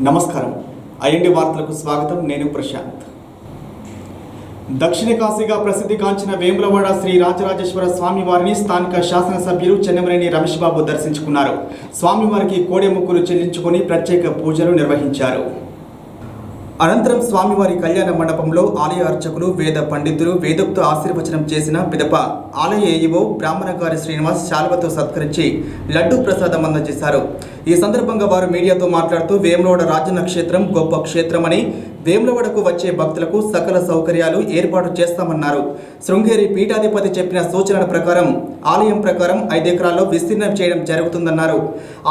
నమస్కారం. ఐఎన్డి వార్తలకు స్వాగతం. నేను ప్రశాంత్. దక్షిణ కాశీగా ప్రసిద్ధిగాంచిన వేములవాడ శ్రీ రాజరాజేశ్వర స్వామివారిని స్థానిక శాసనసభ్యులు చెన్నమనేని రమేష్ బాబు దర్శించుకున్నారు. స్వామివారికి కోడె మొక్కులు చెల్లించుకొని ప్రత్యేక పూజలు నిర్వహించారు. అనంతరం స్వామివారి కళ్యాణ మండపంలో ఆలయ అర్చకులు, వేద పండితులు వేదోక్త ఆశీర్వచనం చేసిన పిదప ఆలయ ఏఈఓ బ్రాహ్మణగారి శ్రీనివాస్ శాల్వతో సత్కరించి లడ్డూ ప్రసాదం అందజేశారు. ఈ సందర్భంగా వారు మీడియాతో మాట్లాడుతూ వేములవాడ రాజన్న క్షేత్రం గొప్ప క్షేత్రమని, వేములవాడకు వచ్చే భక్తులకు సకల సౌకర్యాలు ఏర్పాటు చేస్తామన్నారు. శృంగేరి పీఠాధిపతి చెప్పిన సూచనల ప్రకారం ఆలయం ప్రకారం 5 ఎకరాల్లో విస్తీర్ణం చేయడం జరుగుతుందన్నారు.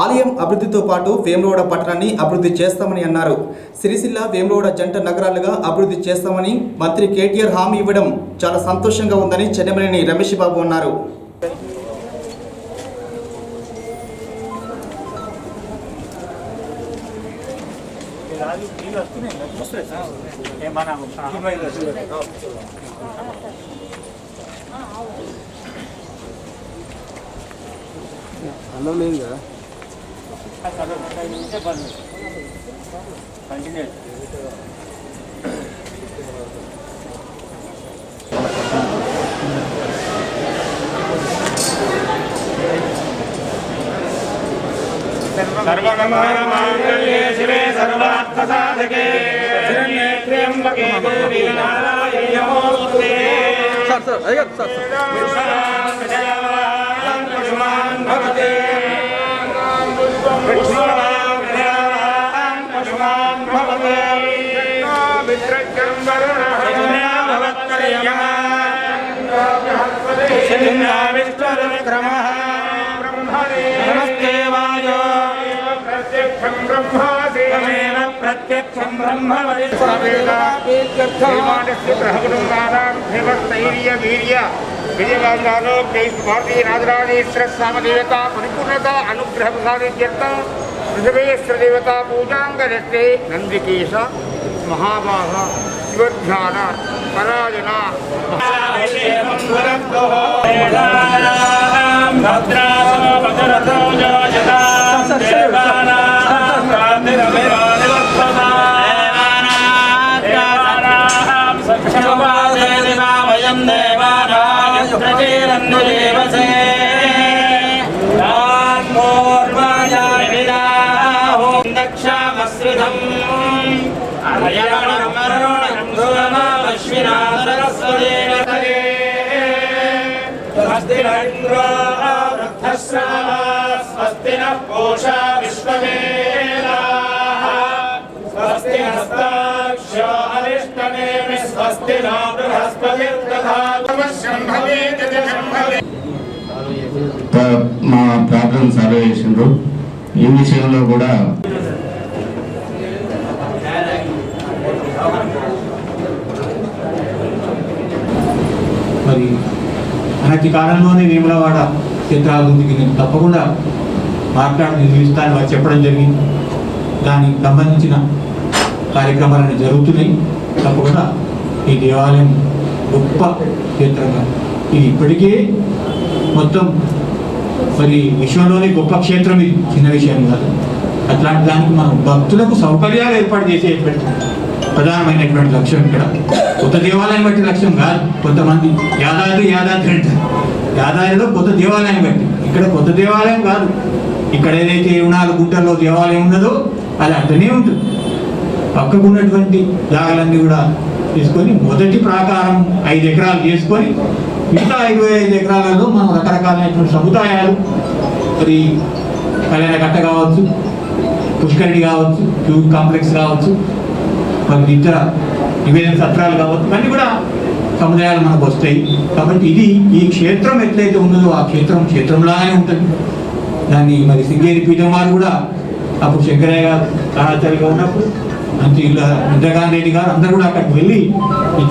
ఆలయం అభివృద్ధితో పాటు వేములవాడ పట్టణాన్ని అభివృద్ధి చేస్తామని అన్నారు. సిరిసిల్ల వేములవాడ జంట నగరాలుగా అభివృద్ధి చేస్తామని మంత్రి కేటీఆర్ హామీ ఇవ్వడం చాలా సంతోషంగా ఉందని చెన్నమనేని రమేష్ బాబు అన్నారు. అన్నం లేదు కదా. सर्वमङ्गलमाङ्गल्ये शिवे सर्वार्थसाधके शरण्ये त्र्यम्बके देवी नारायणी नमोस्तुते। पशुमान् भवते पशुमान् भवते वित्रज्ञं वरुणः भवत्कर्यः नमस्ते वायो प्रत्यक्षं ब्रह्मासि तमेव प्रत्यक्षं ब्रह्म वरिष्ठवेदास्य ग्रहकुटुम्बानां देवस्तैर्य वीर्य विजयवादालोक्य भारतीय राजराजेश्वर सामदेवता परिपूर्णता अनुग्रह प्रसादित्यर्थं पृथ्वीश्वर देवता पूजाङ्गरस्ते नन्दिकेश महाभाग शिवध्यान परायणा भद्रासो भद्रतो योजता देवानां देवानां सक्षमादे दिवावयं देवानां प्रचेरन्नुदेवसे नान्मोर्वायाविदाहो दक्षामश्रिधम् अयणं मरणं धूममश्विना सरस्वतेन तरे स्वस्ति इन्द्रो वृद्धश्रवः स्वस्ति नः पूषा विश्ववेदाः स्वस्ति नस्ताक्ष्यो अरिष्टनेमिः स्वस्ति नो बृहस्पतिर्दधातु शम्भवे शम्भवे. మా ప్రాబ్లమ్ సాల్వ్ చేసిండ్రు. ఈ విషయంలో కూడా మరి అనతి కాలంలోనే వేములవాడ క్షేత్రాభివృద్ధికి నేను తప్పకుండా మాట్లాడి నిర్వహిస్తానని వారు చెప్పడం జరిగింది. దానికి సంబంధించిన కార్యక్రమాలన్నీ జరుగుతున్నాయి. తప్పకుండా ఈ దేవాలయం గొప్ప క్షేత్రంగా ఇది ఇప్పటికే మొత్తం మరి విశ్వంలోనే గొప్ప క్షేత్రం, ఇది చిన్న విషయం కాదు. అట్లాంటి దానికి మనం భక్తులకు సౌకర్యాలు ఏర్పాటు చేసేటువంటి ప్రధానమైనటువంటి లక్ష్యం ఇక్కడ. కొత్త దేవాలయం బట్టి లక్ష్యం కాదు. కొంతమంది యాదాద్రి అంటారు, యాదాద్రిలో కొత్త దేవాలయం బట్టి. ఇక్కడ కొత్త దేవాలయం కాదు. ఇక్కడ ఏదైతే 4 గుంటల్లో దేవాలయం ఉన్నదో అది అట్లనే ఉంటుంది. పక్కకు ఉన్నటువంటి జాగాలన్నీ కూడా తీసుకొని మొదటి ప్రాకారం 5 ఎకరాలు చేసుకొని మిగతా 25 ఎకరాలలో మనం రకరకాలైనటువంటి సముదాయాలు, మరి కళ్యాణ కట్ట కావచ్చు, పుష్కరిణి కావచ్చు, క్యూబ్ కాంప్లెక్స్ కావచ్చు, మరి ఇతర నివేదన సత్రాలు కావచ్చు, అన్నీ కూడా సముదాయాలు మనకు వస్తాయి. కాబట్టి ఇది ఈ క్షేత్రం ఎట్లయితే ఉన్నదో ఆ క్షేత్రంలాగానే ఉంటుంది. దాన్ని మరి శృంగేరి పీఠం వారు కూడా అప్పుడు శంకరయ్య గారు సహాచారిగా ఉన్నప్పుడు మంచి ఇంద్రకాంత్ రెడ్డి గారు అందరూ కూడా అక్కడికి వెళ్ళి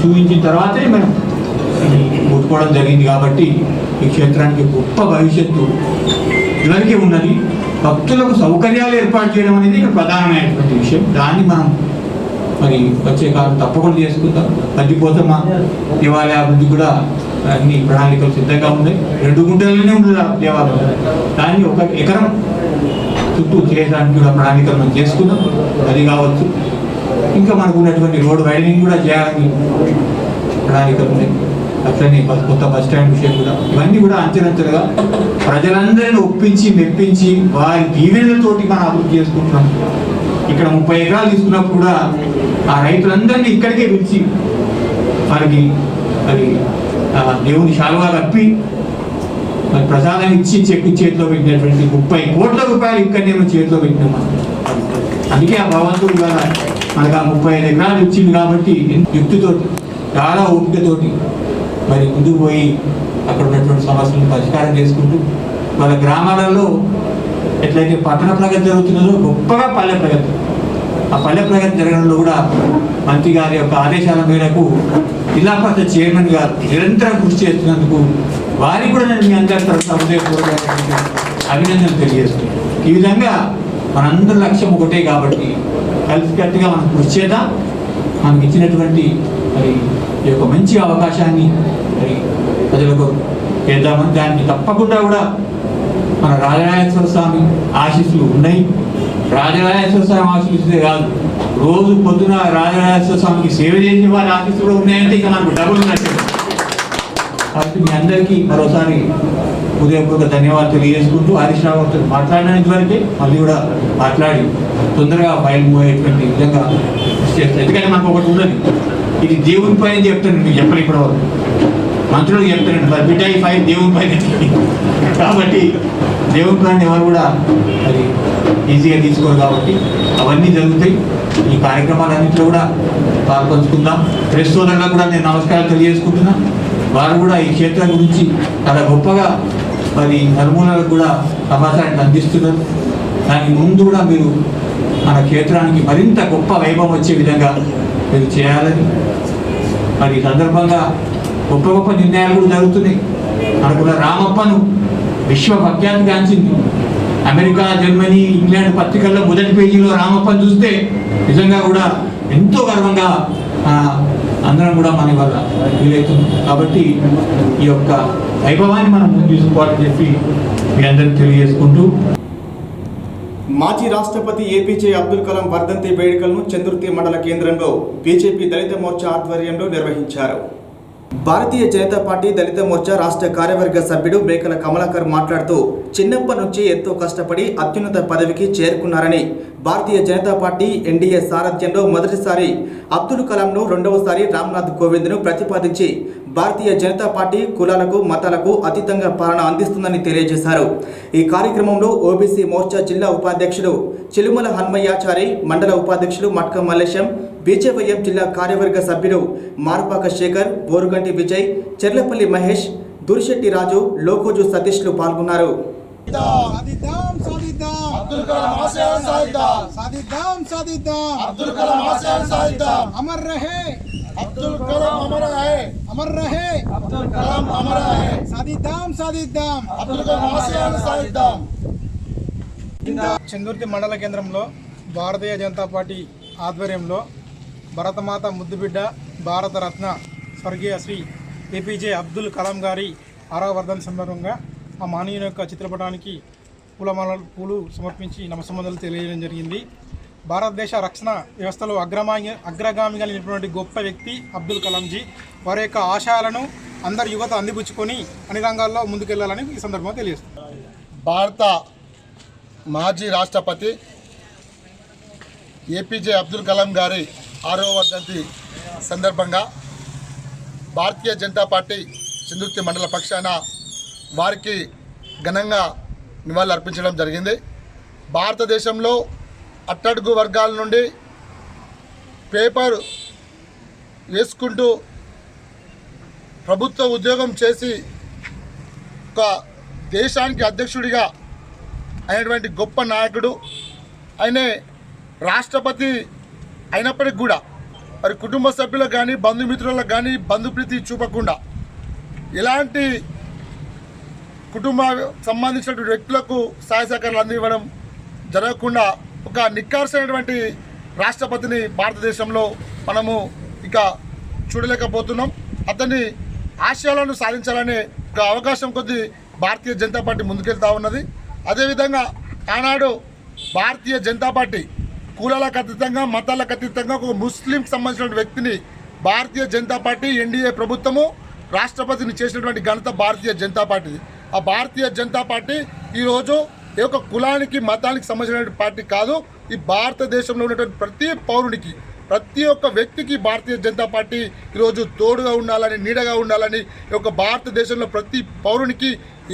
చూపించిన తర్వాతే మనం ముట్టుకోవడం జరిగింది. కాబట్టి ఈ క్షేత్రానికి గొప్ప భవిష్యత్తు ఇవరికి ఉన్నది. భక్తులకు సౌకర్యాలు ఏర్పాటు చేయడం అనేది ఇక్కడ ప్రధానమైనటువంటి విషయం. దాన్ని మనం మరి వచ్చే కాలం తప్పకుండా చేసుకుందాం. పద్దిపోతమ్మ దేవాలయ అభివృద్ధి కూడా అన్ని ప్రణాళికలు సిద్ధంగా ఉన్నాయి. 2 గుంటలలోనే ఉంది దేవాలయం. దాన్ని 1 ఎకరం చుట్టూ చేయడానికి కూడా ప్రణాళికలు మనం చేసుకున్నాం. అది కావచ్చు, ఇంకా మనకు ఉన్నటువంటి రోడ్ వైడనింగ్ కూడా చేయాలని ప్రణాళికలు ఉన్నాయి. అట్లనే కొత్త బస్ స్టాండ్ విషయం కూడా, ఇవన్నీ కూడా అంచెలంచెలుగా ప్రజలందరినీ ఒప్పించి మెప్పించి వారి దీవెనలతోటి మనం అభివృద్ధి చేసుకుంటున్నాం. ఇక్కడ 30 ఎకరాలు తీసుకున్నప్పుడు కూడా ఆ రైతులందరినీ ఇక్కడికే పిలిచి వారికి అది దేవుని శాలువా కప్పి మరి ప్రసాదం ఇచ్చి చెక్కు చేతిలో పెట్టినటువంటి 30 కోట్ల రూపాయలు ఇక్కడనే మనం చేతిలో పెట్టినాం. అందుకే ఆ భగవంతుడు ఇవాళ మనకు ఆ 35 ఎకరాలు ఇచ్చింది కాబట్టి యుక్తితోటి చాలా ఓపికతోటి మరి ముందుకు పోయి అక్కడ ఉన్నటువంటి సమస్యలను పరిష్కారం చేసుకుంటూ వాళ్ళ గ్రామాలలో ఎట్లయితే పట్టణ ప్రగతి జరుగుతున్నదో గొప్పగా పల్లె ప్రగతి, ఆ పల్లె ప్రగతి జరగడంలో కూడా మంత్రి గారి యొక్క ఆదేశాల మేరకు జిల్లా పరిషత్ చైర్మన్ గారు నిరంతరం కృషి చేస్తున్నందుకు వారికి కూడా నేను మీ అందరి తరఫున హృదయపూర్వకంగా అభినందనలు తెలియజేస్తున్నాను. ఈ విధంగా మనందరి లక్ష్యం ఒకటే కాబట్టి కలిసికట్టుగా మనం కృషి చేద్దాం. మనకి ఇచ్చినటువంటి మరి ఈ యొక్క మంచి అవకాశాన్ని మరి ప్రజలకు చేద్దామని, దానికి తప్పకుండా కూడా మన రాజరాజేశ్వర స్వామి ఆశీస్సులు ఉన్నాయి. రాజరాజేశ్వర స్వామి ఆశీస్సులే కాదు, రోజు పొద్దున రాజరాజేశ్వర స్వామికి సేవ చేసే వారి ఆశీస్సులు కూడా ఉన్నాయంటే ఇక మనకు డబుల్ ఉన్నట్టు. కాబట్టి మీ అందరికీ మరోసారి హృదయపూర్వక ధన్యవాదాలు తెలియజేసుకుంటూ హరీష్ రావుతో మాట్లాడినంత వరకే మళ్ళీ కూడా మాట్లాడి తొందరగా ఫైల్ మూవ్ అయ్యేటువంటి విధంగా కృషి చేస్తాను. ఎందుకంటే మనకు ఒకటి ఉన్నది, ఇది దేవుని పైన చెప్తాను, మీకు చెప్పను ఇప్పటివరకు, మంత్రులకు చెప్తానండి మరి బిడ్డ ఈ ఫైల్ దేవుని పైన. కాబట్టి దేవుని పైన ఎవరు కూడా అది ఈజీగా తీసుకోరు కాబట్టి అవన్నీ జరుగుతాయి. ఈ కార్యక్రమాలన్నింటిలో కూడా పాల్పంచుకుందాం. ప్రెస్ సోదరులకు కూడా నేను నమస్కారాలు తెలియజేసుకుంటున్నా. వారు కూడా ఈ క్షేత్రం గురించి చాలా గొప్పగా మరి నలుమూలలకు కూడా సమాచారాన్ని అందిస్తున్నారు. దానికి ముందు కూడా మీరు మన క్షేత్రానికి మరింత గొప్ప వైభవం వచ్చే విధంగా మీరు చేయాలని, మరి ఈ సందర్భంగా గొప్ప గొప్ప నిర్ణయాలు కూడా జరుగుతున్నాయి. మనకున్న రామప్పను విశ్వ ప్రఖ్యాతిగాంచింది. అమెరికా, జర్మనీ, ఇంగ్లాండ్ పత్రికల్లో మొదటి పేజీలో రామప్పను చూస్తే నిజంగా కూడా ఎంతో గర్వంగా అందరం కూడా మన వల్ల వీలవుతుంది. కాబట్టి ఈ యొక్క వైభవాన్ని మనం ముందు తీసుకోవాలని చెప్పి మీ అందరికీ తెలియజేసుకుంటూ, మాజీ రాష్ట్రపతి ఏపీజే అబ్దుల్ కలాం వర్ధంతి వేడుకలను చందుర్తి మండల కేంద్రంలో బీజేపీ దళిత మోర్చా ఆధ్వర్యంలో నిర్వహించారు. భారతీయ జనతా పార్టీ దళిత మోర్చా రాష్ట్ర కార్యవర్గ సభ్యుడు మేకల కమలాకర్ మాట్లాడుతూ చిన్నప్పటి నుంచి ఎంతో కష్టపడి అత్యున్నత పదవికి చేరుకున్నారని, భారతీయ జనతా పార్టీ ఎన్డీఏ సారథ్యంలో మొదటిసారి అబ్దుల్ కలాంను, రెండవసారి రామ్నాథ్ కోవింద్ను ప్రతిపాదించి భారతీయ జనతా పార్టీ కులాలకు మతాలకు అతీతంగా పాలన అందిస్తుందని తెలియజేశారు. ఈ కార్యక్రమంలో ఓబీసీ మోర్చా జిల్లా ఉపాధ్యక్షుడు చిలుమల హన్మయ్యాచారి, మండల ఉపాధ్యక్షులు మట్క మల్లేశం, బీజేవైఎం జిల్లా కార్యవర్గ సభ్యులు మార్పాక శేఖర్, బోరుగంటి విజయ్, చెర్లపల్లి మహేష్, దురిశెట్టి రాజు, లోకోజు సతీష్లు పాల్గొన్నారు. अमर रहे अब्दुल कलाम, अमर रहे अमर रहे अब्दुल कलाम, अमर रहे सादिदाम सादिदाम अब्दुल कलाम आशयाలను సాధిద్దాం. చందుర్తి మండల కేంద్రంలో భారతీయ జనతా పార్టీ ఆధ్వర్యంలో భరతమాత ముద్దుబిడ్డ భారతరత్న స్వర్గీయ శ్రీ ఏపీజే అబ్దుల్ కలాం గారి 6వ వర్ధంతి సందర్భంగా ఆ మానవుని యొక్క చిత్రపటానికి పూలు సమర్పించి నమస్సంబంధాలు తెలియజేయడం జరిగింది. భారతదేశ రక్షణ వ్యవస్థలో అగ్రగామిగా నిలిపినటువంటి గొప్ప వ్యక్తి అబ్దుల్ కలాంజీ. వారి యొక్క ఆశయాలను అందరు యువత అందిపుచ్చుకొని అన్ని రంగాల్లో ముందుకెళ్లాలని ఈ సందర్భంగా తెలియజేస్తుంది. భారత మాజీ రాష్ట్రపతి ఏపీజే అబ్దుల్ కలాం గారి 6వ వర్ధంతి సందర్భంగా భారతీయ జనతా పార్టీ చందుర్తి మండల పక్షాన వారికి ఘనంగా నివాళులు అర్పించడం జరిగింది. భారతదేశంలో అట్టడుగు వర్గాల నుండి పేపర్ వేసుకుంటూ ప్రభుత్వ ఉద్యోగం చేసి ఒక దేశానికి అధ్యక్షుడిగా అయినటువంటి గొప్ప నాయకుడు. ఆయనే రాష్ట్రపతి అయినప్పటికి కూడా మరి కుటుంబ సభ్యులకు కానీ బంధుమిత్రులకు కానీ బంధుప్రీతి చూపకుండా ఇలాంటి కుటుంబ సంబంధించినటువంటి వ్యక్తులకు సహాయ సహకారాలు అందివ్వడం జరగకుండా ఒక నిక్కార్సైనటువంటి రాష్ట్రపతిని భారతదేశంలో మనము ఇక చూడలేకపోతున్నాం. అతని ఆశయాలను సాధించాలనే ఒక అవకాశం కొద్దీ భారతీయ జనతా పార్టీ ముందుకెళ్తా ఉన్నది. అదేవిధంగా ఆనాడు భారతీయ జనతా పార్టీ కులాలకు అతీతంగా మతాలకు అతీతంగా ఒక ముస్లింకి సంబంధించిన వ్యక్తిని భారతీయ జనతా పార్టీ ఎన్డీఏ ప్రభుత్వము రాష్ట్రపతిని చేసినటువంటి ఘనత భారతీయ జనతా పార్టీది. ఆ భారతీయ జనతా పార్టీ ఈరోజు ఏ ఒక్క కులానికి మతానికి సంబంధించినటువంటి పార్టీ కాదు. ఈ భారతదేశంలో ఉన్నటువంటి ప్రతి పౌరునికి ప్రతి ఒక్క వ్యక్తికి భారతీయ జనతా పార్టీ ఈరోజు తోడుగా ఉండాలని నీడగా ఉండాలని ఈ యొక్క భారతదేశంలో ప్రతి పౌరునికి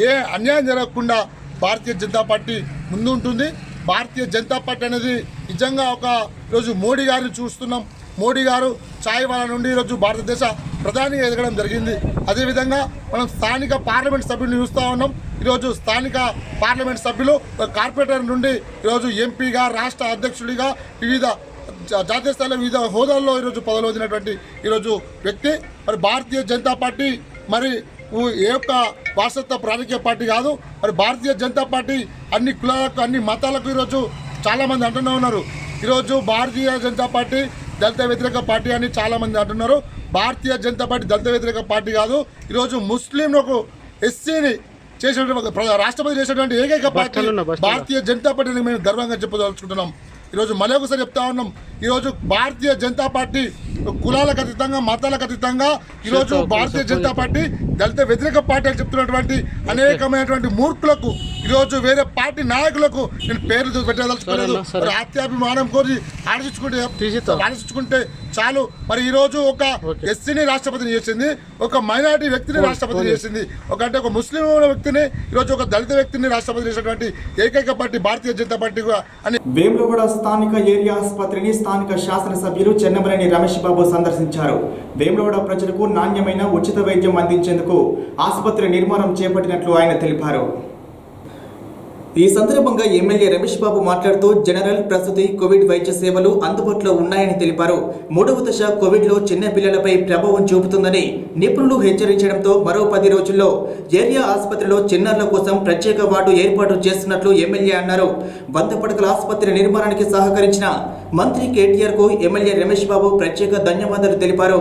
ఏ అన్యాయం జరగకుండా భారతీయ జనతా పార్టీ ముందు ఉంటుంది. భారతీయ జనతా పార్టీ అనేది నిజంగా ఈరోజు మోడీ గారిని చూస్తున్నాం. మోడీ గారు ఛాయ్వాలా నుండి ఈరోజు భారతదేశ ప్రధానిగా ఎదగడం జరిగింది. అదేవిధంగా మనం స్థానిక పార్లమెంట్ సభ్యులను చూస్తూ ఉన్నాం. ఈరోజు స్థానిక పార్లమెంట్ సభ్యులు కార్పొరేటర్ నుండి ఈరోజు ఎంపీగా రాష్ట్ర అధ్యక్షుడిగా వివిధ జాతీయ స్థాయిలో వివిధ హోదాల్లో ఈరోజు పదవులు వదిలినటువంటి ఈరోజు వ్యక్తి. మరి భారతీయ జనతా పార్టీ మరి ఏ యొక్క వారసత్వ రాజకీయ పార్టీ కాదు. మరి భారతీయ జనతా పార్టీ అన్ని కులాలకు అన్ని మతాలకు ఈరోజు చాలామంది అంటూనే ఉన్నారు. ఈరోజు భారతీయ జనతా పార్టీ దళిత వ్యతిరేక పార్టీ అని చాలామంది అంటున్నారు. భారతీయ జనతా పార్టీ దళిత వ్యతిరేక పార్టీ కాదు. ఈరోజు ముస్లింలకు ఎస్సీని చేసినటువంటి రాష్ట్రపతి చేసినటువంటి ఏకైక పార్టీ భారతీయ జనతా పార్టీని మేము గర్వంగా చెప్పదలుచుకుంటున్నాం. ఈరోజు మళ్ళీ ఒకసారి చెప్తా ఉన్నాం. ఈరోజు భారతీయ జనతా పార్టీ కులాలకు అతీతంగా మతాలకు అతీతంగా ఈరోజు భారతీయ జనతా పార్టీ దళిత వ్యతిరేక పార్టీ అని చెప్తున్నటువంటి అనేకమైనటువంటి మూర్ఖులకు ఈరోజు వేరే పార్టీ నాయకులకు నేను పేర్లు పెట్టదలుచుకోలేదు. ఆత్యాభిమానం కోరి ఆలోచించుకుంటే చాలు. మరి ఈరోజు ఒక ఎస్సీని రాష్ట్రపతిని చేసింది, ఒక మైనారిటీ వ్యక్తిని రాష్ట్రపతిని చేసింది, ఒక ముస్లిం వ్యక్తిని ఈరోజు ఒక దళిత వ్యక్తిని రాష్ట్రపతి చేసినటువంటి ఏకైక పార్టీ భారతీయ జనతా పార్టీ అని. వేములవాడ స్థానిక ఏరియా ఆసుపత్రిని స్థానిక శాసనసభ్యులు చెన్నమనేని రమేష్ బాబు సందర్శించారు. వేములవాడ ప్రజలకు నాణ్యమైన ఉచిత వైద్యం అందించేందుకు ఆసుపత్రి నిర్మాణం చేపట్టినట్లు ఆయన తెలిపారు. ఈ సందర్భంగా ఎమ్మెల్యే రమేష్ బాబు మాట్లాడుతూ జనరల్, ప్రసూతి, కోవిడ్ వైద్య సేవలు అందుబాటులో ఉన్నాయని తెలిపారు. 3వ దశ కోవిడ్లో చిన్న పిల్లలపై ప్రభావం చూపుతుందని నిపుణులు హెచ్చరించడంతో మరో 10 రోజుల్లో ఏరియా ఆసుపత్రిలో చిన్నారుల కోసం ప్రత్యేక వార్డు ఏర్పాటు చేస్తున్నట్లు ఎమ్మెల్యే అన్నారు. 100 పడకల ఆసుపత్రి నిర్మాణానికి సహకరించిన మంత్రి కేటీఆర్ కు ఎమ్మెల్యే రమేష్ బాబు ప్రత్యేక ధన్యవాదాలు తెలిపారు.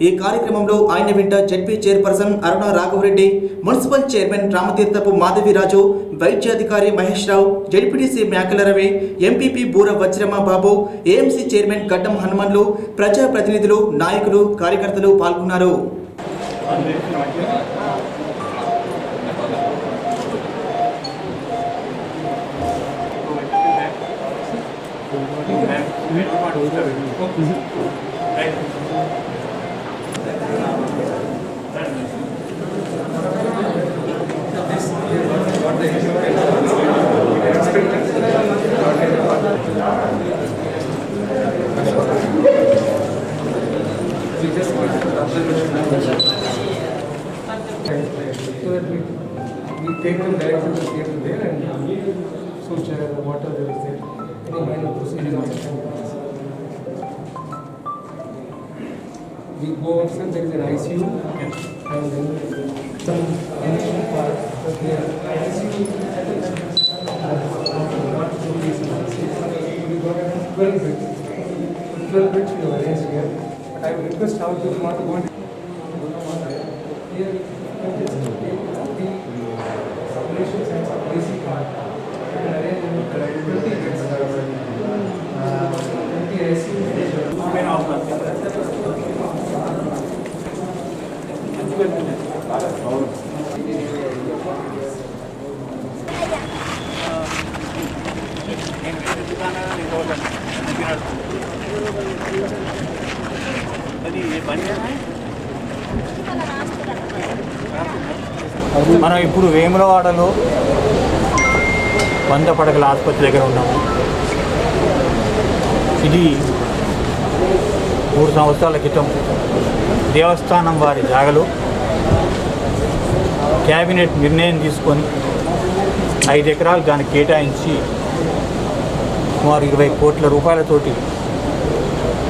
ఈ కార్యక్రమంలో ఆయన వెంట జడ్పీ చైర్పర్సన్ అరుణ రాఘవరెడ్డి, మున్సిపల్ చైర్మన్ రామతీర్థపు మాధవిరాజు, వైద్యాధికారి మహేష్ రావు, జడ్పీటీసీ మేకల రవి, ఎంపీపీ బూర వజ్రమ బాబు, ఏఎంసీ చైర్మన్ గడ్డం హనుమన్లు, ప్రజాప్రతినిధులు, నాయకులు, కార్యకర్తలు పాల్గొన్నారు. We take them directly to the there and so the water there is there. Any minor procedure we go outside, there is an ICU and then some initial part of the ICU. We got 12 beds. 12 beds we have arranged here. But I will request how to want to go into here. మనం ఇప్పుడు వేములవాడలో 100 పడకల ఆసుపత్రి దగ్గర ఉన్నాము. ఇది 3 సంవత్సరాల క్రితం దేవస్థానం వారి జాగలో క్యాబినెట్ నిర్ణయం తీసుకొని 5 ఎకరాలు దానికి కేటాయించి సుమారు 20 కోట్ల రూపాయలతోటి,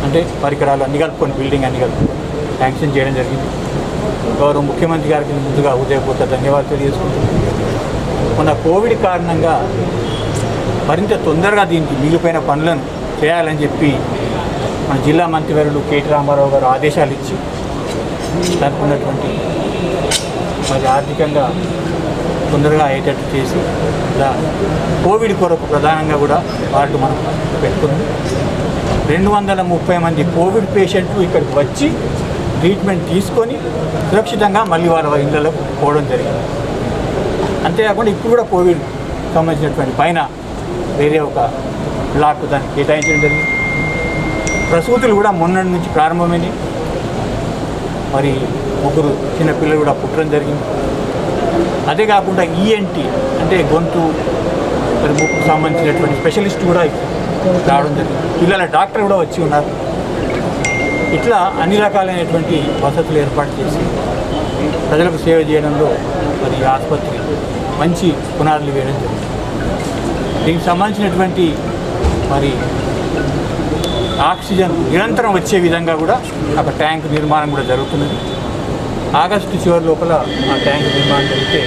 అంటే పరికరాలు అన్ని కలుపుకొని, బిల్డింగ్ అన్ని కలుపుకొని శాంక్షన్ చేయడం జరిగింది. గౌరవ ముఖ్యమంత్రి గారికి ముందుగా హృదయపూర్వక ధన్యవాదాలు తెలియజేసుకుంటున్నాను. మన కోవిడ్ కారణంగా మరింత తొందరగా దీనికి మిగిలిపోయిన పనులను చేయాలని చెప్పి మన జిల్లా మంత్రివర్యులు కేటీ రామారావు గారు ఆదేశాలు ఇచ్చి దానికి ఉన్నటువంటి మరి ఆర్థికంగా తొందరగా అయ్యేటట్టు చేసి ఇలా కోవిడ్ కొరకు ప్రధానంగా కూడా వార్డు మనం పెట్టుకుంది. 230 మంది కోవిడ్ పేషెంట్లు ఇక్కడికి వచ్చి ట్రీట్మెంట్ తీసుకొని సురక్షితంగా మళ్ళీ వాళ్ళ ఇళ్ళకు పోవడం జరిగింది. అంతేకాకుండా ఇప్పుడు కూడా కోవిడ్ సంబంధించినటువంటి పైన వేరే ఒక బ్లాక్ దాన్ని కేటాయించడం జరిగింది. ప్రసూతులు కూడా మొన్నటి నుంచి ప్రారంభమైనవి. మరి 3 చిన్నపిల్లలు కూడా పుట్టడం జరిగింది. అదే కాకుండా ఈఎన్టీ అంటే గొంతు మరి ముక్కుకు సంబంధించినటువంటి స్పెషలిస్ట్ కూడా రావడం జరిగింది. పిల్లల డాక్టర్ కూడా వచ్చి ఉన్నారు. ఇట్లా అన్ని రకాలైనటువంటి వసతులు ఏర్పాటు చేసి ప్రజలకు సేవ చేయడంలో మరి ఆసుపత్రి మంచి పునాదులు వేయడం జరిగింది. దీనికి సంబంధించినటువంటి మరి ఆక్సిజన్ నిరంతరం వచ్చే విధంగా కూడా ఒక ట్యాంక్ నిర్మాణం కూడా జరుగుతున్నది. ఆగస్టు చివరి లోపల ఆ ట్యాంక్ నిర్మాణం జరిగితే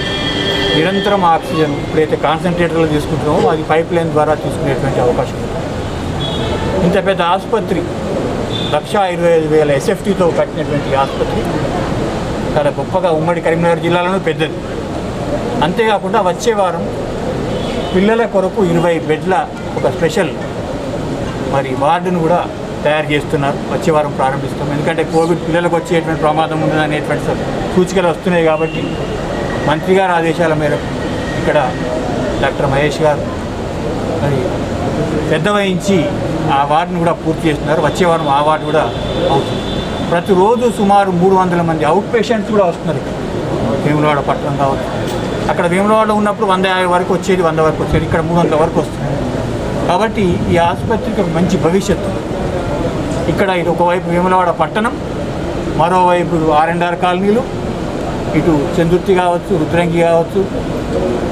నిరంతరం ఆక్సిజన్ ఇప్పుడైతే కాన్సన్ట్రేటర్లు తీసుకుంటున్నామో అది పైప్ లైన్ ద్వారా తీసుకునేటువంటి అవకాశం ఉంది. ఇంత పెద్ద ఆసుపత్రి 1,25,000 ఎస్ఎఫ్టీతో కట్టినటువంటి ఆసుపత్రి చాలా గొప్పగా ఉమ్మడి కరీంనగర్ జిల్లాలోనూ పెద్దది. అంతేకాకుండా వచ్చే వారం పిల్లల కొరకు 20 బెడ్ల ఒక స్పెషల్ మరి వార్డును కూడా తయారు చేస్తున్నారు. వచ్చే వారం ప్రారంభిస్తాం. ఎందుకంటే కోవిడ్ పిల్లలకు వచ్చేటువంటి ప్రమాదం ఉన్నదనేటువంటి సూచికలు వస్తున్నాయి కాబట్టి మంత్రి గారి ఆదేశాల మేరకు ఇక్కడ డాక్టర్ మహేష్ గారు మరి పెద్ద వహించి ఆ వార్డును కూడా పూర్తి చేస్తున్నారు. వచ్చే వారం ఆ వార్డు కూడా అవుతుంది. ప్రతిరోజు సుమారు 300 మంది అవుట్ పేషెంట్స్ కూడా వస్తున్నారు. ఇక్కడ వేములవాడ పట్టణం కావచ్చు. అక్కడ వేములవాడలో ఉన్నప్పుడు 150 వరకు వచ్చేది, 100 వరకు వచ్చేది. ఇక్కడ 300 వరకు వస్తుంది. కాబట్టి ఈ ఆసుపత్రికి ఒక మంచి భవిష్యత్తు. ఇక్కడ ఇటు ఒకవైపు వేములవాడ పట్టణం, మరోవైపు R&R కాలనీలు, ఇటు చందుర్తి కావచ్చు, రుద్రంగి కావచ్చు,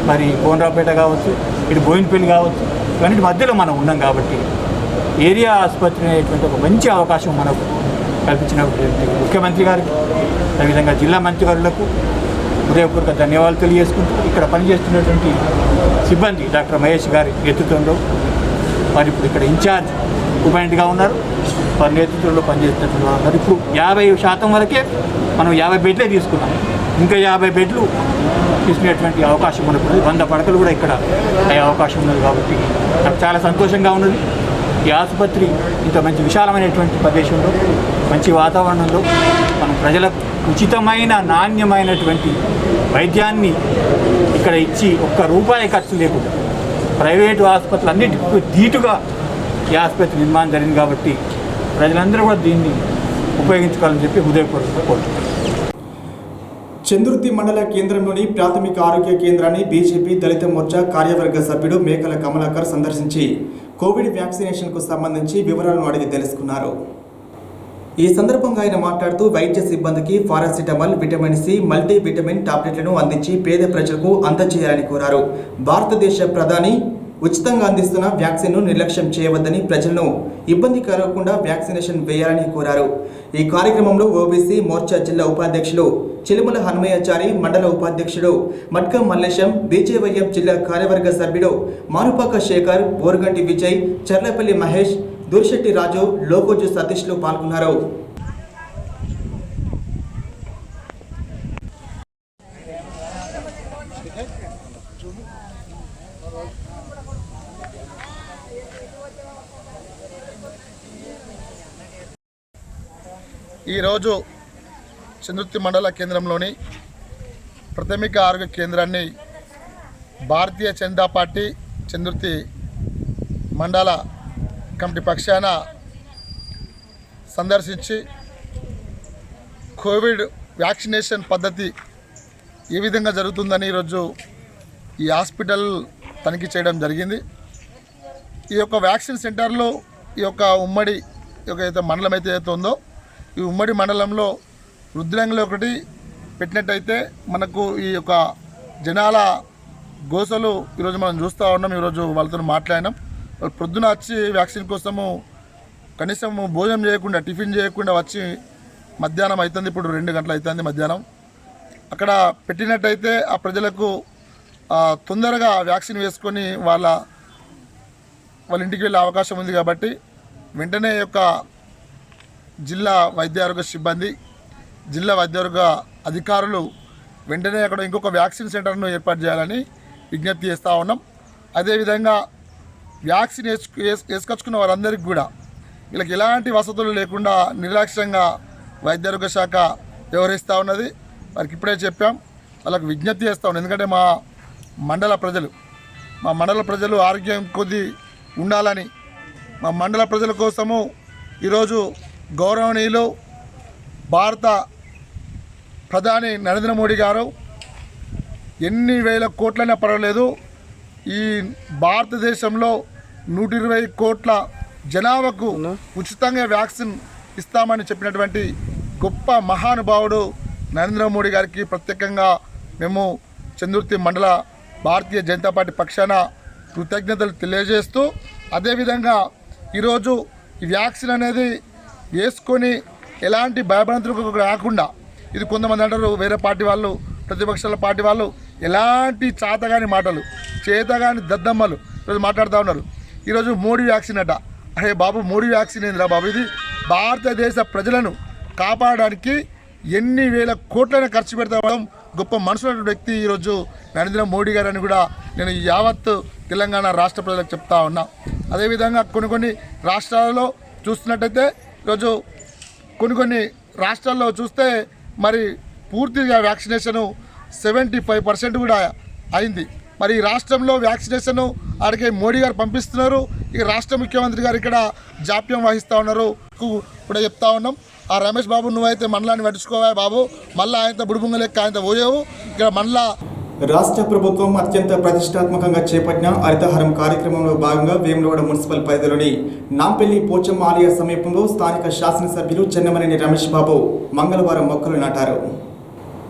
మరి కోనరాపేట కావచ్చు, ఇటు బోయినపల్లి కావచ్చు, ఇవన్నీ మధ్యలో మనం ఉన్నాం. కాబట్టి ఏరియా ఆసుపత్రి అనేటువంటి ఒక మంచి అవకాశం మనకు కల్పించినటువంటి ముఖ్యమంత్రి గారికి, అదేవిధంగా జిల్లా మంత్రివర్యులకు హృదయపూర్వక ధన్యవాదాలు తెలియజేసుకుంటూ ఇక్కడ పనిచేస్తున్నటువంటి సిబ్బంది డాక్టర్ మహేష్ గారి నేతృత్వంలో మరి ఇప్పుడు ఇక్కడ ఇన్ఛార్జ్ సూపరింటెండెంట్గా ఉన్నారు. వారి నేతృత్వంలో పనిచేస్తున్నటువంటి ఉన్నారు. ఇప్పుడు 50% వరకే మనం 50 బెడ్లే తీసుకున్నాం. ఇంకా 50 బెడ్లు తీసుకునేటువంటి అవకాశం మనకు 100 పడకలు కూడా ఇక్కడ అయ్యే అవకాశం ఉన్నది. కాబట్టి నాకు చాలా సంతోషంగా ఉన్నది. ఈ ఆసుపత్రి ఇంత మంచి విశాలమైనటువంటి ప్రదేశంలో, మంచి వాతావరణంలో మనం ప్రజలకు ఉచితమైన నాణ్యమైనటువంటి వైద్యాన్ని ఇక్కడ ఇచ్చి ఒక్క రూపాయి ఖర్చు లేకుండా ప్రైవేటు ఆసుపత్రులు అన్నిటికీ ధీటుగా ఈ ఆసుపత్రి నిర్మాణం జరిగింది. కాబట్టి ప్రజలందరూ కూడా దీన్ని ఉపయోగించుకోవాలని చెప్పి హృదయపూర్వకంగా కోరుతున్నాను. చందుర్తి మండల కేంద్రంలోని ప్రాథమిక ఆరోగ్య కేంద్రాన్ని బీజేపీ దళిత మోర్చా కార్యవర్గ సభ్యుడు మేకల కమలాకర్ సందర్శించి కోవిడ్ వ్యాక్సినేషన్కు సంబంధించి వివరాలను అడిగి తెలుసుకున్నారు. ఈ సందర్భంగా ఆయన మాట్లాడుతూ వైద్య సిబ్బందికి paracetamol, vitamin C, multi vitamin టాబ్లెట్లను అందించి పేద ప్రజలకు అందజేయాలని కోరారు. భారతదేశ ప్రధాని ఉచితంగా అందిస్తున్న వ్యాక్సిన్ను నిర్లక్ష్యం చేయవద్దని, ప్రజలను ఇబ్బంది కలగకుండా వ్యాక్సినేషన్ వేయాలని కోరారు. ఈ కార్యక్రమంలో ఓబీసీ మోర్చా జిల్లా ఉపాధ్యక్షులు చిలుముల హనుమయాచారి, మండల ఉపాధ్యక్షుడు మట్కం మల్లేశం, బీజేవైఎం జిల్లా కార్యవర్గ సభ్యుడు మానుపాక శేఖర్, బోర్గంటి విజయ్, చర్లపల్లి మహేష్, దూర్శెట్టి రాజు, లోకోజు సతీష్లు పాల్గొన్నారు. ఈరోజు చందుర్తి మండల కేంద్రంలోని ప్రాథమిక ఆరోగ్య కేంద్రాన్ని భారతీయ జనతా పార్టీ చందుర్తి మండల కమిటీ పక్షాన సందర్శించి కోవిడ్ వ్యాక్సినేషన్ పద్ధతి ఏ విధంగా జరుగుతుందని ఈరోజు ఈ హాస్పిటల్ తనిఖీ చేయడం జరిగింది. ఈ యొక్క వ్యాక్సిన్ సెంటర్లో ఈ యొక్క ఉమ్మడి ఏదైతే మండలం అయితే ఉందో ఈ ఉమ్మడి మండలంలో రుద్రంగిలో ఒకటి పెట్టినట్టయితే మనకు ఈ యొక్క జనాల గోసలు ఈరోజు మనం చూస్తూ ఉన్నాం. ఈరోజు వాళ్ళతో మాట్లాడినాం. వాళ్ళు పొద్దున వచ్చి వ్యాక్సిన్ కోసము కనీసం భోజనం చేయకుండా, టిఫిన్ చేయకుండా వచ్చి మధ్యాహ్నం అవుతుంది, ఇప్పుడు 2 గంటలు అవుతుంది మధ్యాహ్నం. అక్కడ పెట్టినట్టయితే ఆ ప్రజలకు తొందరగా వ్యాక్సిన్ వేసుకొని వాళ్ళ ఇంటికి వెళ్ళే అవకాశం ఉంది. కాబట్టి వెంటనే యొక్క జిల్లా వైద్య ఆరోగ్య సిబ్బంది, జిల్లా వైద్య ఆరోగ్య అధికారులు వెంటనే అక్కడ ఇంకొక వ్యాక్సిన్ సెంటర్ను ఏర్పాటు చేయాలని విజ్ఞప్తి చేస్తూ ఉన్నాం. అదేవిధంగా వ్యాక్సిన్ వేసుకొచ్చుకున్న వారందరికీ కూడా వీళ్ళకి ఎలాంటి వసతులు లేకుండా నిర్లక్ష్యంగా వైద్యారోగ్య శాఖ వ్యవహరిస్తూ ఉన్నది. వారికి ఇప్పుడే చెప్పాం, వాళ్ళకి విజ్ఞప్తి చేస్తూ ఉన్నాం. ఎందుకంటే మా మండల ప్రజలు ఆరోగ్యం కొద్ది ఉండాలని మా మండల ప్రజల కోసము ఈరోజు గౌరవనీయులు భారత ప్రధాని నరేంద్ర మోడీ గారు ఎన్ని వేల కోట్లైనా పర్వాలేదు ఈ భారతదేశంలో 120 కోట్ల జనాభాకు ఉచితంగా వ్యాక్సిన్ ఇస్తామని చెప్పినటువంటి గొప్ప మహానుభావుడు నరేంద్ర మోడీ గారికి ప్రత్యేకంగా మేము చందుర్తి మండల భారతీయ జనతా పార్టీ పక్షాన కృతజ్ఞతలు తెలియజేస్తూ, అదేవిధంగా ఈరోజు ఈ వ్యాక్సిన్ అనేది వేసుకొని ఎలాంటి భయభ్రాంతులకు రాకుండా, ఇది కొంతమంది అంటారు వేరే పార్టీ వాళ్ళు, ప్రతిపక్షాల పార్టీ వాళ్ళు ఎలాంటి చాతగాని మాటలు, చేతగాని దద్దమ్మలు ఈరోజు మాట్లాడుతూ ఉన్నారు. ఈరోజు మోడీ వ్యాక్సిన్ అట. అరే బాబు, మోడీ వ్యాక్సిన్ ఏందిరా బాబు? ఇది భారతదేశ ప్రజలను కాపాడడానికి ఎన్ని వేల కోట్లైనా ఖర్చు పెడతాం గొప్ప మనసున్న వ్యక్తి ఈరోజు నరేంద్ర మోడీ గారు అని కూడా నేను యావత్ తెలంగాణ రాష్ట్ర ప్రజలకు చెప్తా ఉన్నా. అదేవిధంగా కొన్ని రాష్ట్రాలలో చూస్తున్నట్టయితే ఈరోజు కొన్ని రాష్ట్రాల్లో చూస్తే మరి పూర్తిగా వ్యాక్సినేషను 75% కూడా అయింది. మరి ఈ రాష్ట్రంలో వ్యాక్సినేషన్ ఆడికి మోడీ గారు పంపిస్తున్నారు. ఈ రాష్ట్ర ముఖ్యమంత్రి గారు ఇక్కడ జాప్యం వహిస్తూ ఉన్నారు. కూడా చెప్తా ఉన్నాం, ఆ రమేష్ బాబు నువ్వైతే మండలాన్ని పట్టించుకోవా బాబు, మళ్ళీ ఆయనతో బుడుబుంగ లెక్క ఆయనతో పోయావు ఇక్కడ మళ్ళా. రాష్ట్ర ప్రభుత్వం అత్యంత ప్రతిష్టాత్మకంగా చేపట్టిన హరితహారం కార్యక్రమంలో భాగంగా వేములవాడ మున్సిపల్ పరిధిలోని నాంపల్లి పోచమ్మ ఆలయ సమీపంలో స్థానిక శాసనసభ్యులు చెన్నమనేని రమేష్ బాబు మంగళవారం మొక్కలు నాటారు.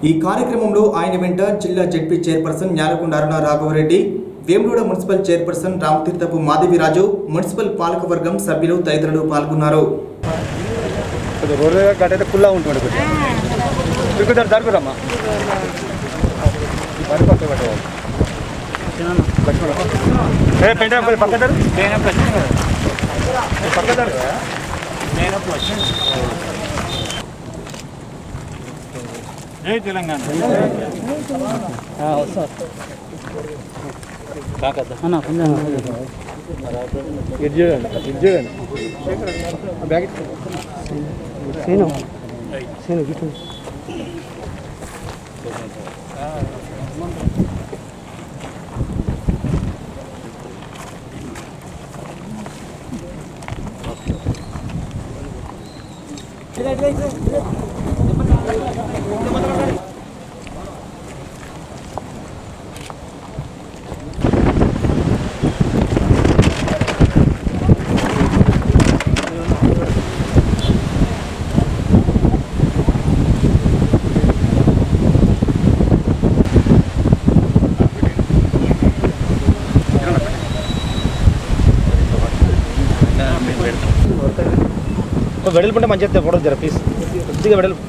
ఈ కార్యక్రమంలో ఆయన వెంట జిల్లా ZP chairperson Nyalakonda Aruna Raghava Reddy, Vemulawada municipal chairperson Ramatheerthapu Madhavi Raju, municipal పాలకవర్గం సభ్యులు తదితరులు పాల్గొన్నారు. జై తెలంగాణ. వెడల్పుంటే మంచి చెప్తే ఫోటో జర ప్లీజ్ కొద్దిగా వెడల్పు.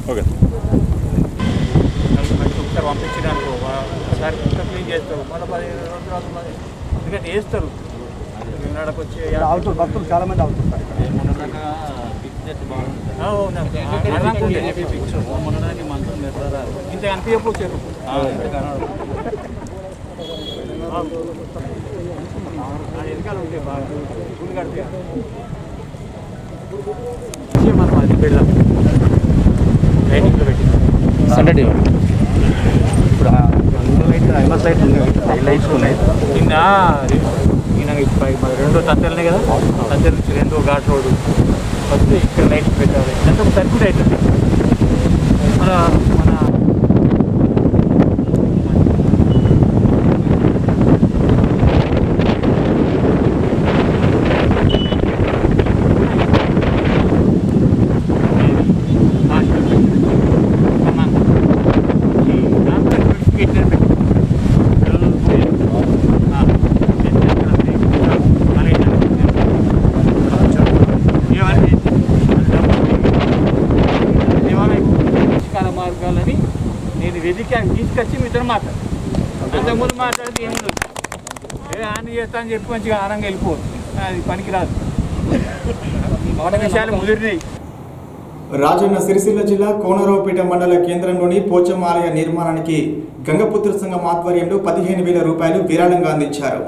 ఓకే ఒకసారి పంపించడానికి ఒకసారి క్లీన్ చేస్తారు, మళ్ళీ 15 రోజులు ఎందుకంటే వేస్తారు. భక్తులు చాలా మంది అవుతుంటారు. ఇంత అనిపించకపోవచ్చు ఎదుకాలు ఉంటే బాగా గుడి కడితే మనం అది పెడదాం. లైటింగ్లో పెట్టి సండే ఇప్పుడు లైట్స్ ఉన్నాయి. ఈయన రెండో తంతెలనే కదా, తంతెల నుంచి రెండో ఘాట్ రోడ్డు ఫస్ట్ ఇక్కడ లైట్ పెట్టాలి. అంటే ఒక సర్క్యూట్ అవుతుంది. మన మార్గాలు తర్వాత మాట్లాడు. అంతకుముందు మాట్లాడితే ఏం లేదు. హాని చేస్తా అని చెప్పి మంచిగా ఆనంగా వెళ్ళిపోదు. అది పనికిరాదు. విషయాలు ముదిరినాయి. రాజన్న సిరిసిల్ల జిల్లా కోనరావుపేట మండల కేంద్రంలోని పోచమ్మ ఆలయ నిర్మాణానికి గంగపుత్ర సంఘం ఆధ్వర్యంలో 15,000 రూపాయలు విరాళంగా అందించారు.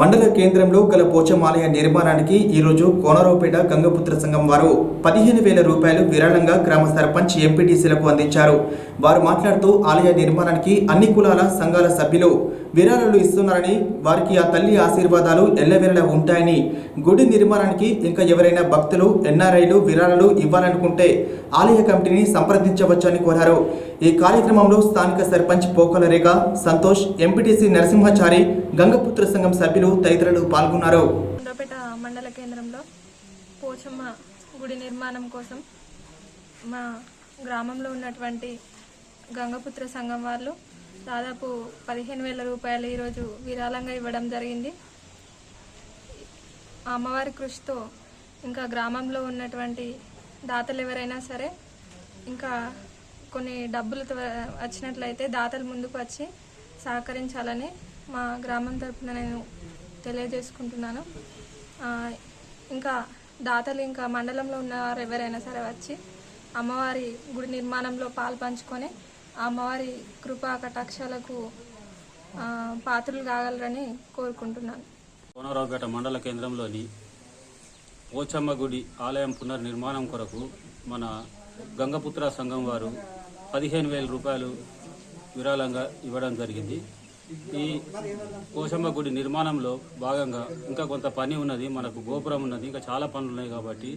మండల కేంద్రంలో గల పోచమ్మ ఆలయ నిర్మాణానికి ఈరోజు కోనరావుపేట గంగపుత్ర సంఘం వారు 15,000 రూపాయలు విరాళంగా గ్రామ సర్పంచ్ ఎంపీటీసీలకు అందించారు. వారు మాట్లాడుతూ ఆలయ నిర్మాణానికి అన్ని కులాల సంఘాల సభ్యులు విరాళాలు ఇస్తున్నారని, వారికి ఆ తల్లి ఆశీర్వాదాలు ఎల్లవేళలా ఉంటాయని, గుడి నిర్మాణానికి ఇంకా ఎవరైనా భక్తులు ఎన్ఆర్ఐలు విరాళాలు ఇవ్వాలనుకుంటే ఆలయ కమిటీని సంప్రదించవచ్చని కోరారు. ఈ కార్యక్రమంలో స్థానిక సర్పంచ్ పోకల రేఖ, సంతోష్, ఎంపీటీసీ నరసింహాచారి, గంగపుత్ర సంఘం సభ్యులు తదితరులు పాల్గొన్నారు. మండల కేంద్రంలో పోచమ్మ గుడి నిర్మాణం కోసం మా గ్రామంలో ఉన్నటువంటి గంగపుత్ర సంఘం వాళ్ళు దాదాపు 15,000 రూపాయలు ఈరోజు విరాళంగా ఇవ్వడం జరిగింది. అమ్మవారి కృషితో ఇంకా గ్రామంలో ఉన్నటువంటి దాతలు ఎవరైనా సరే ఇంకా కొన్ని డబ్బులు వచ్చినట్లయితే దాతలు ముందుకు వచ్చి సహకరించాలని మా గ్రామం తరపున నేను తెలియజేసుకుంటున్నాను. ఇంకా దాతలు ఇంకా మండలంలో ఉన్నవారు ఎవరైనా సరే వచ్చి అమ్మవారి గుడి నిర్మాణంలో పాలు పంచుకొని అమ్మవారి కృపా కటాక్షాలకు పాత్రలు కాగలరని కోరుకుంటున్నాను. కోనరావుపేట మండల కేంద్రంలోని పోచమ్మ గుడి ఆలయం పునర్నిర్మాణం కొరకు మన గంగపుత్ర సంఘం వారు 15,000 రూపాయలు విరాళంగా ఇవ్వడం జరిగింది. ఈ పోచమ్మ గుడి నిర్మాణంలో భాగంగా ఇంకా కొంత పని ఉన్నది, మనకు గోపురం ఉన్నది, ఇంకా చాలా పనులు ఉన్నాయి. కాబట్టి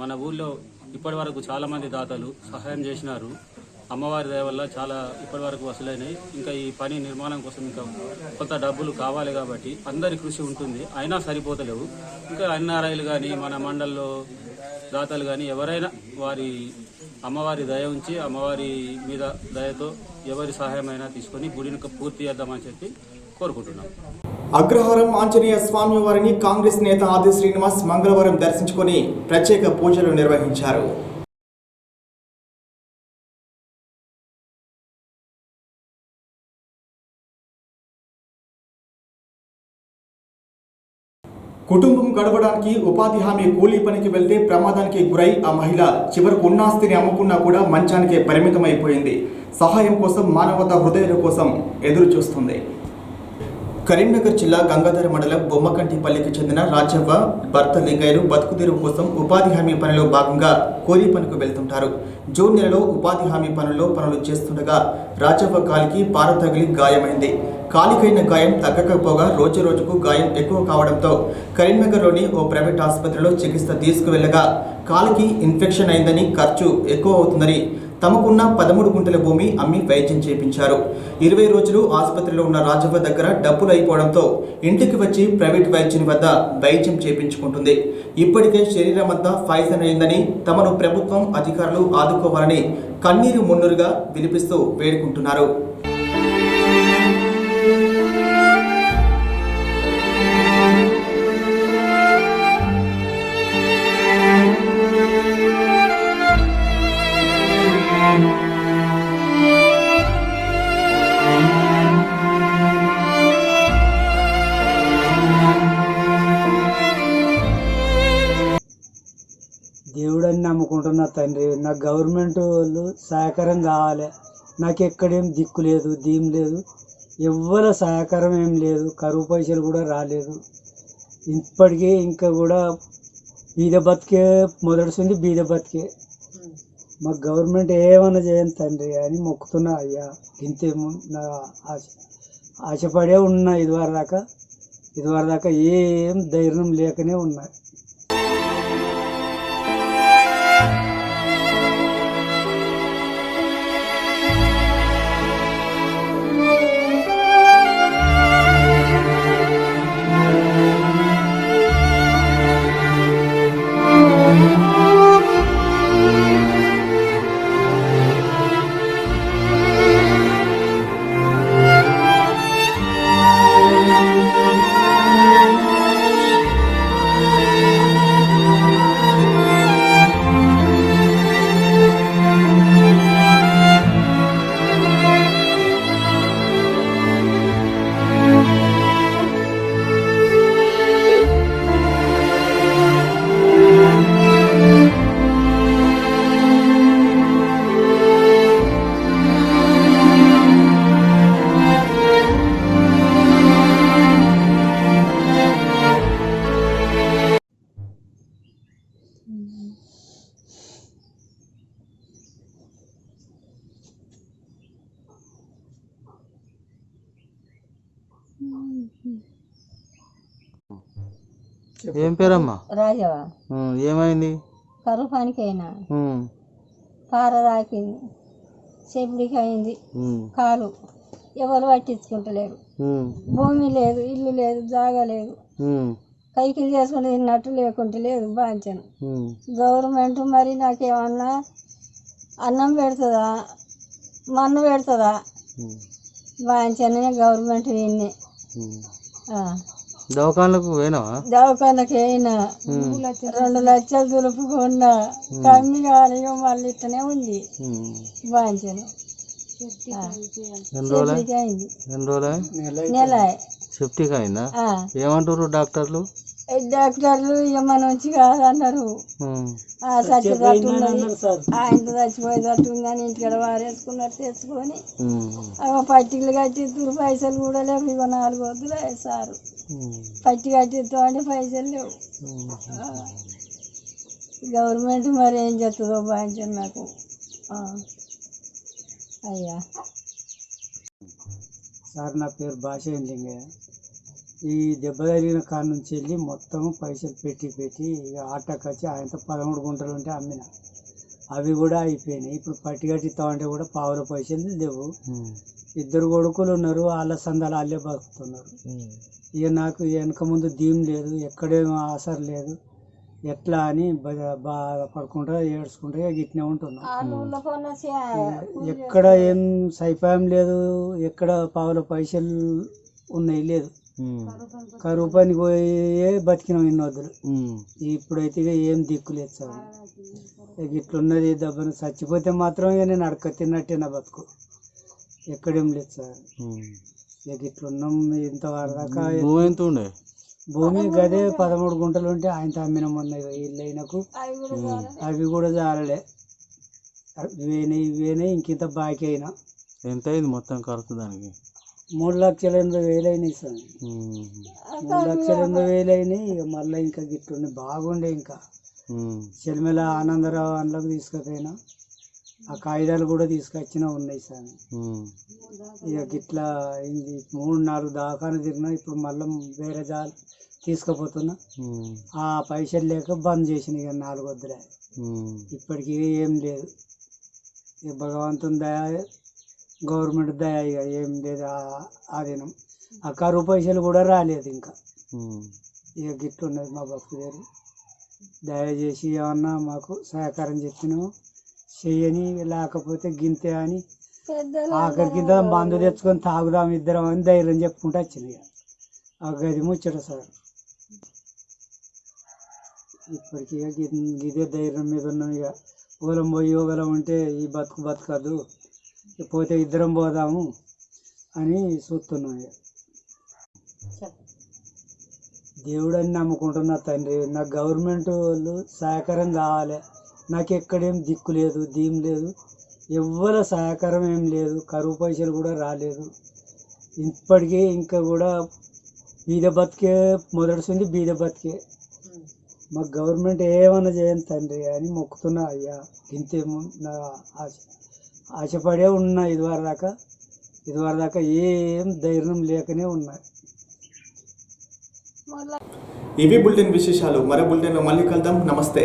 మన ఊళ్ళో ఇప్పటి వరకు చాలామంది దాతలు సహాయం చేసినారు. అమ్మవారి దయ వల్ల చాలా ఇప్పటి వరకు వసూలైనాయి. ఇంకా ఈ పని నిర్మాణం కోసం ఇంకా కొంత డబ్బులు కావాలి. కాబట్టి అందరి కృషి ఉంటుంది, అయినా సరిపోతలేవు. ఇంకా ఎన్ఆర్ఐలు కానీ మన మండల్లో దాతలు కానీ ఎవరైనా వారి అమ్మవారి దయ ఉంచి అమ్మవారి మీద దయతో ఎవరి సహాయమైనా తీసుకొని గుడిని పూర్తి చేద్దామని చెప్పి కోరుకుంటున్నాం. అగ్రహారం ఆంజనేయ స్వామి వారిని కాంగ్రెస్ నేత ఆది శ్రీనివాస్ మంగళవారం దర్శించుకొని ప్రత్యేక పూజలు నిర్వహించారు. కుటుంబం గడవడానికి ఉపాధి హామీ కూలీ పనికి వెళ్తే ప్రమాదానికి గురై ఆ మహిళ చివరకు ఉన్నాస్తిని అమ్ముకున్నా కూడా మంచానికే పరిమితమైపోయింది. సహాయం కోసం మానవతా హృదయాల కోసం ఎదురు చూస్తుంది. కరీంనగర్ జిల్లా గంగాధర మండలం బొమ్మకంటిపల్లికి చెందిన రాజవ్వ భర్త లింగయ్యలు బతుకుదెరువు కోసం ఉపాధి హామీ పనిలో భాగంగా కూలీ పనికి వెళ్తుంటారు. జూన్ నెలలో ఉపాధి హామీ పనులు చేస్తుండగా రాజవ్వ కాలికి పార తగిలి గాయమైంది. కాలికైన గాయం తగ్గకపోగా రోజుకు గాయం ఎక్కువ కావడంతో కరీంనగర్లోని ఓ ప్రైవేట్ ఆసుపత్రిలో చికిత్స తీసుకువెళ్లగా కాలికి ఇన్ఫెక్షన్ అయిందని, ఖర్చు ఎక్కువ అవుతుందని తమకున్న 13 గుంటల భూమి అమ్మి వైద్యం చేయించారు. 20 రోజులు ఆసుపత్రిలో ఉన్న రాజవ్వ దగ్గర డబ్బులు అయిపోవడంతో ఇంటికి వచ్చి ప్రైవేట్ వైద్యుని వద్ద వైద్యం చేయించుకుంటుంది. ఇప్పటికే శరీరమంతా పాయిజన్ అయిందని, తమను ప్రభుత్వం అధికారులు ఆదుకోవాలని కన్నీరు మున్నీరుగా వినిపిస్తూ వేడుకుంటున్నారు. దేవుడని నమ్ముకుంటున్నా తండ్రి. నాకు గవర్నమెంట్ వాళ్ళు సహకారం కావాలి. నాకు ఎక్కడేం దిక్కు లేదు, దీం లేదు, ఎవ్వరి సహకారం ఏం లేదు. కరువు పైసలు కూడా రాలేదు. ఇప్పటికీ ఇంకా కూడా బీద బతికే మొదటిసింది, బీద బతికే. మాకు గవర్నమెంట్ ఏమన్నా చేయండి తండ్రి అని మొక్కుతున్నా. అయ్యా ఇంతే నా ఆశపడే ఉన్నా. ఇదివరకు దాకా ఏం ధైర్యం లేకనే ఉన్నా. ఏం పేరమ్మా? రాజవా. ఏమైంది? కరువు పనికైనా పార తాకింది, చెప్పుడికి అయింది కాలు, ఎవరు పట్టించుకుంటలేరు. భూమి లేదు, ఇల్లు లేదు, జాగా లేదు, కైకిలు చేసుకుంటే తిన్నట్టు లేకుంటే లేదు. బాంచను గవర్నమెంట్ మరి నాకేమన్నా అన్నం పెడుతుందా, మన్ను పెడుతుందా? బాంచనే గవర్నమెంట్ విన్నే. దవాఖానలకు పోయినావా? దవాఖానకి అయినా 2 లక్షలు దులుపుకున్నా, కమ్మి కావాలి, మళ్ళీ ఇట్టనే ఉంది. బాంచను అయింది, నెల సెప్టిక్ అయిందా? ఏమంటారు డాక్టర్లు? డాక్టర్లు ఏమన్నా నుంచి కాదన్నారు. చచ్చిపోతున్నది, ఆయన చచ్చిపోయేటట్టుందని ఇంటికాడ వారేసుకున్నట్టు తెచ్చుకొని పట్టికలు కట్టిస్తారు. పైసలు కూడా లేవు. ఇగో 4 వద్దులే సారు, పట్టి కట్టిస్తాం అంటే పైసలు లేవు. గవర్నమెంట్ మరి ఏం చేస్తుందో బాధ్యత నాకు. అయ్యా సార్, నా పేరు భాషేంద్లింగయ్య. ఈ దెబ్బ తగిలిన కాడ నుంచి వెళ్ళి మొత్తం పైసలు పెట్టి ఇక ఆటోకి వచ్చి ఆయనతో 13 గుంటలు ఉంటే అమ్మిన, అవి కూడా అయిపోయినాయి. ఇప్పుడు పట్టి కట్టిస్తామంటే కూడా పావుల పైసలు లేవు. 2 కొడుకులు ఉన్నారు, వాళ్ళ సందాలు వాళ్ళే బతుకుతున్నారు. ఇక నాకు వెనక ముందు దీం లేదు, ఎక్కడేమో ఆసరు లేదు. ఎట్లా అని బాగా పడుకుంటా ఏడ్చుకుంటా ఇట్నే ఉంటున్నాం. ఎక్కడ ఏం సైపాయం లేదు, ఎక్కడ పావుల పైసలు ఉన్నాయి లేదు. కరువు పనికి పోయే బతికినాం ఇన్ని వద్దులు. ఇప్పుడైతే ఇక ఏం దిక్కు లేదు సార్. ఇక ఇట్లున్నది దెబ్బను. చచ్చిపోతే మాత్రం ఇక నేను అడక తిన్నట్టే నా బతుకు, ఎక్కడేం లేదు సార్. ఇక ఇట్లున్నాం ఇంతవరదాకా. భూమి గదే 13 గుంటలు ఉంటే ఆయనతో అమ్మిన మొన్న ఇల్లు అయినకు, అవి కూడా జాలలే, ఇవేనే ఇంకింత బాకీ అయినా. ఎంత అయింది మొత్తం ఖర్చు దానికి? 3,80,000 అయినాయి సార్. 3,80,000 అయినాయి. ఇక మళ్ళీ ఇంకా గిట్లుండే బాగుండే. ఇంకా చెలిమెల ఆనందరావు అందులోకి తీసుకుపోయినా, ఆ కాగితాలు కూడా తీసుకొచ్చినా ఉన్నాయి సార్. ఇక గిట్లా అయింది. 3-4 దవాఖాన తిరిగినా. ఇప్పుడు మళ్ళీ వేరే జాలు తీసుకుపోతున్నా. ఆ పైసలు లేక బంద్ చేసిన. ఇక 4 వద్దులే. ఇప్పటికీ ఏం లేదు. ఇక భగవంతుని దయ, గవర్నమెంట్ దయ, ఇక ఏం లేదు. ఆధీనం. ఆ కరువు పైసలు కూడా రాలేదు ఇంకా. ఇక గిట్లున్నది మా బతుకుదేరు. దయచేసి ఏమన్నా మాకు సహకారం చెప్పినాము చెయ్యని, లేకపోతే గింతే అని ఆఖరికి మందు తెచ్చుకొని తాగుదాం ఇద్దరం అని ధైర్యం చెప్పుకుంటూ వచ్చినాయి. ఆ గది ముచ్చట సార్. ఇప్పటికీ ఇదే ధైర్యం మీద ఉన్నాం. ఇక ఊలం పోయి యోగలం ఉంటే ఈ బతకదు, పోతే ఇద్దరం పోదాము అని చూస్తున్నాం. ఇక దేవుడని నమ్ముకుంటున్నా తండ్రి. నాకు గవర్నమెంట్ వాళ్ళు సహకారం కావాలి. నాకు ఎక్కడేం దిక్కు లేదు, దీం లేదు, ఎవ్వర సహకారం ఏం లేదు. కరువు పైసలు కూడా రాలేదు. ఇప్పటికీ ఇంకా కూడా బీద బతికే మొదటిసింది, బీద బతికే. మాకు గవర్నమెంట్ ఏమన్నా చేయండి తండ్రి అని మొక్కుతున్నా. అయ్యా ఇంతేమో నా ఆశపడే ఉన్నా. ఇదివరదాకా ఏం ధైర్యం లేకనే ఉన్నా. ఇవి బులెటిన్ విశేషాలు. మరో బులెటిన్లో మళ్ళీ కలుద్దాం. నమస్తే.